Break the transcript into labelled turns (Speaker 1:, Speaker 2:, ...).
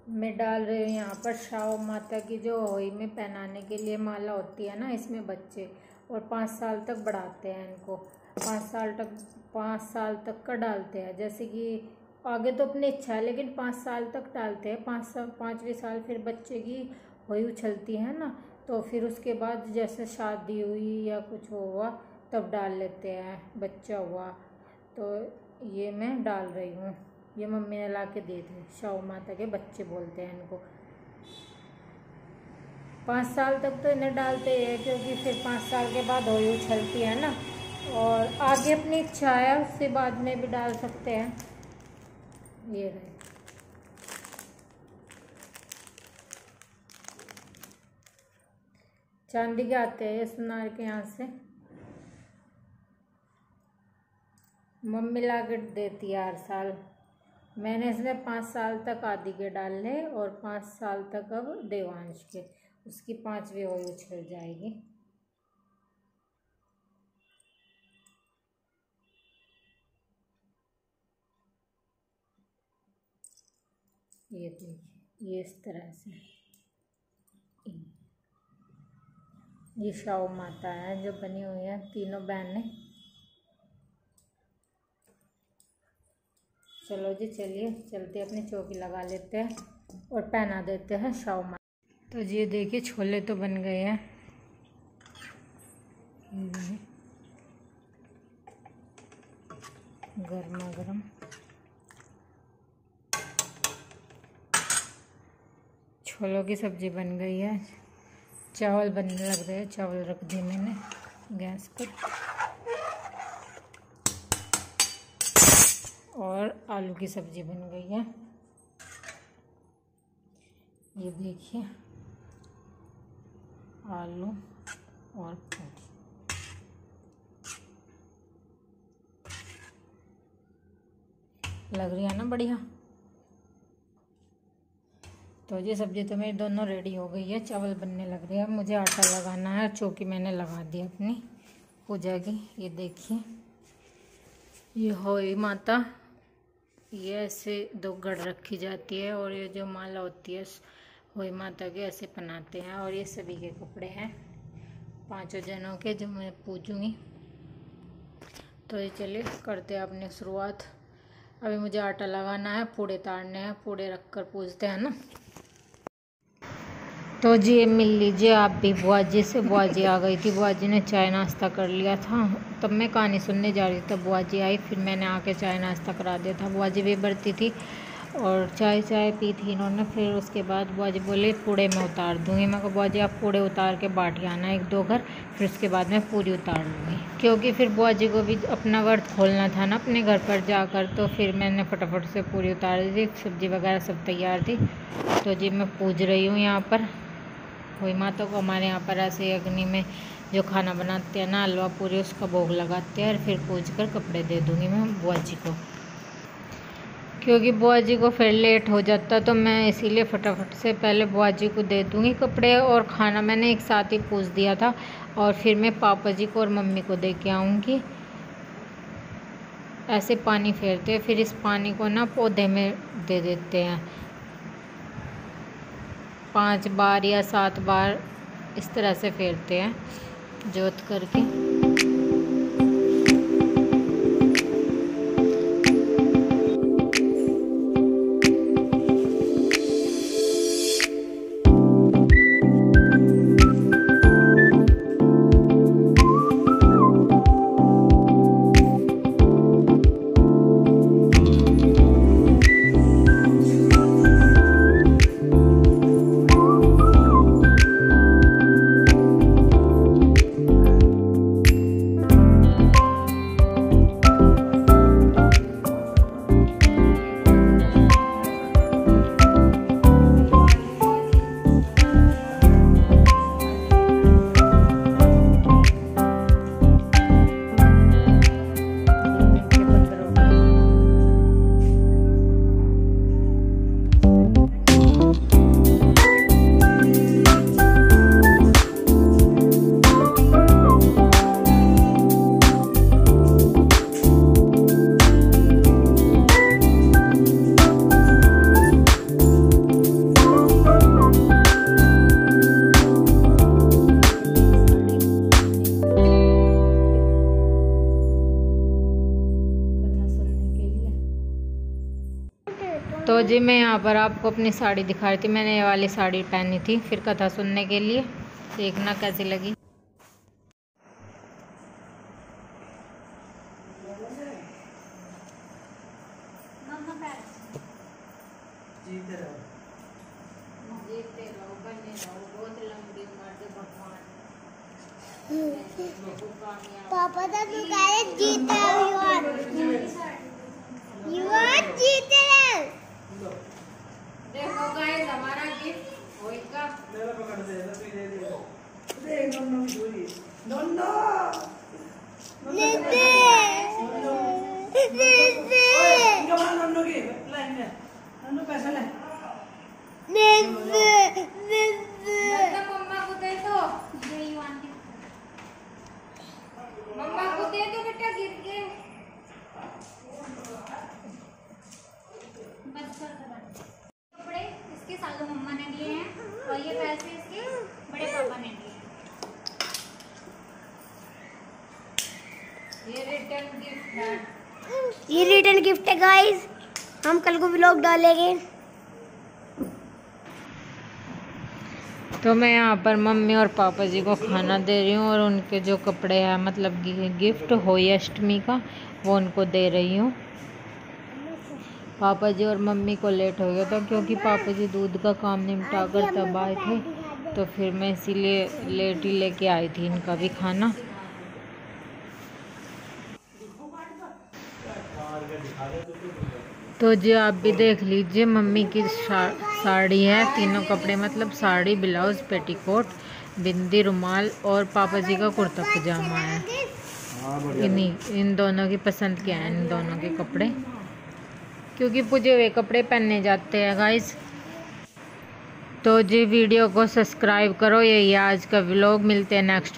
Speaker 1: मैं डाल रही हूँ यहाँ पर शाओ माता की जो होई में पहनाने के लिए माला होती है ना, इसमें बच्चे और 5 साल तक बढ़ाते हैं इनको। 5 साल तक का डालते हैं, जैसे कि आगे तो अपनी इच्छा है लेकिन 5 साल तक डालते हैं। 5वें साल फिर बच्चे की होई उछलती है ना, तो फिर उसके बाद जैसे शादी हुई या कुछ हुआ तब डाल लेते हैं, बच्चा हुआ तो ये मैं डाल रही हूँ। ये मम्मी ने ला के दिए थे, शाओ माता के बच्चे बोलते हैं इनको। 5 साल तक तो इन्हें डालते हैं क्योंकि फिर 5 साल के बाद होली उछलती है ना, और आगे अपनी इच्छा है उससे बाद में भी डाल सकते हैं। ये रहे चांदी के आते हैं ये सुनार के यहाँ से, मम्मी ला के देती है हर साल। मैंने इसमें 5 साल तक आदि के डालने और 5 साल तक अब देवांश के, उसकी 5वीं होली उछल जाएगी। ये देखिए ये इस तरह से, ये शाओ माता है जो बनी हुई है तीनों बहनें। चलो जी चलिए चलते अपनी चौकी लगा लेते हैं और पहना देते हैं शाओ माता। तो जी देखिए छोले तो बन गए हैं, गर्मा गर्म छोलों की सब्जी बन गई है। चावल बनने लग रहे हैं, चावल रख दिए मैंने गैस पर, और आलू की सब्जी बन गई है। ये देखिए आलू और पूरी, लग रही है ना बढ़िया। तो ये सब्जी तो मेरी दोनों रेडी हो गई है, चावल बनने लग रहे हैं। मुझे आटा लगाना है, चौकी मैंने लगा दी अपनी पूजा की। ये देखिए ये होई माता, ये ऐसे 2 गढ़ रखी जाती है और ये जो माला होती है होई माता के ऐसे पहनाते हैं। और ये सभी के कपड़े हैं 5 जनों के जो मैं पूजूंगी। तो ये चलिए करते हैं अपनी शुरुआत। अभी मुझे आटा लगाना है, पूड़े तारने हैं, पूड़े रख कर पूजते हैं ना। तो जी मिल लीजिए आप भी बुआ जी से। बुआ जी आ गई थी, बुआ जी ने चाय नाश्ता कर लिया था, तब मैं कहानी सुनने जा रही थी तब बुआ जी आई, फिर मैंने आके चाय नाश्ता करा दिया था। बुआ जी भी बरती थी और चाय पी थी इन्होंने। फिर उसके बाद बुआ जी बोले पूड़े में उतार दूँगी। मैं कहा बुआ जी आप पूड़े उतार के बाँट आना 1-2 घर, फिर उसके बाद मैं पूरी उतार लूँगी, क्योंकि फिर बुआ जी को भी अपना व्रत खोलना था ना अपने घर पर जाकर। तो फिर मैंने फटाफट से पूरी उतार दी, सब्ज़ी वगैरह सब तैयार थी। तो जी मैं पूज रही हूँ यहाँ पर होई माता को। हमारे यहाँ पर ऐसे अग्नि में जो खाना बनाते हैं ना हलवा पूरी, उसका भोग लगाते हैं और फिर पूज कर कपड़े दे दूँगी मैं बुआ जी को, क्योंकि बुआ जी को फिर लेट हो जाता, तो मैं इसीलिए फटाफट से पहले बुआ जी को दे दूँगी कपड़े। और खाना मैंने एक साथ ही पूज दिया था और फिर मैं पापा जी को और मम्मी को दे के आऊँगी। ऐसे पानी फेरते हैं, फिर इस पानी को ना पौधे में दे देते हैं 5 बार या 7 बार, इस तरह से फेरते हैं जोत करके। जी मैं यहाँ पर आपको अपनी साड़ी दिखा रही थी। मैंने ये वाली साड़ी पहनी थी फिर कथा सुनने के लिए। देखना कैसी लगी। जीते रहो, बने रहो, बहुत लंबी उम्र दे भगवान।
Speaker 2: पापा तो तू कहे जीते यू आर जीते रहे।
Speaker 1: देखो गाइस हमारा गिफ्ट होएगा।
Speaker 3: मेरा पकड़ दे ना, तू दे दे दोनों की दूरी दोनों
Speaker 2: दे दे
Speaker 3: कमाल दोनों की लाइन में दोनों पैसा ले
Speaker 2: दे दे
Speaker 1: मम्मा को दे दो। मम्मा को दे दो बेटा, गिर के
Speaker 4: कपड़े इसके सालू मम्मा ने दिए हैं और ये पैसे इसके बड़े पापा ने दिए हैं।
Speaker 1: ये रिटर्न गिफ्ट है।
Speaker 2: ये रिटर्न गिफ्ट है गाइस। हम कल को व्लॉग डालेंगे।
Speaker 1: तो मैं यहाँ पर मम्मी और पापा जी को खाना दे रही हूँ और उनके जो कपड़े हैं मतलब गिफ्ट होली अष्टमी का वो उनको दे रही हूँ। पापा जी और मम्मी को लेट हो गया था क्योंकि पापा जी दूध का काम निपटा कर तब आए थे, तो फिर मैं इसीलिए लेट ही लेके आई थी इनका भी खाना। तो जी आप भी देख लीजिए, मम्मी की साड़ी है, तीनों कपड़े मतलब साड़ी, ब्लाउज, पेटीकोट, बिंदी, रुमाल और पापा जी का कुर्ता पजामा है। इन दोनों की पसंद के हैं, इन दोनों के कपड़े, क्योंकि मुझे वे कपड़े पहनने जाते हैं गाइस। तो जी वीडियो को सब्सक्राइब करो। यही आज का व्लॉग, मिलते हैं नेक्स्ट।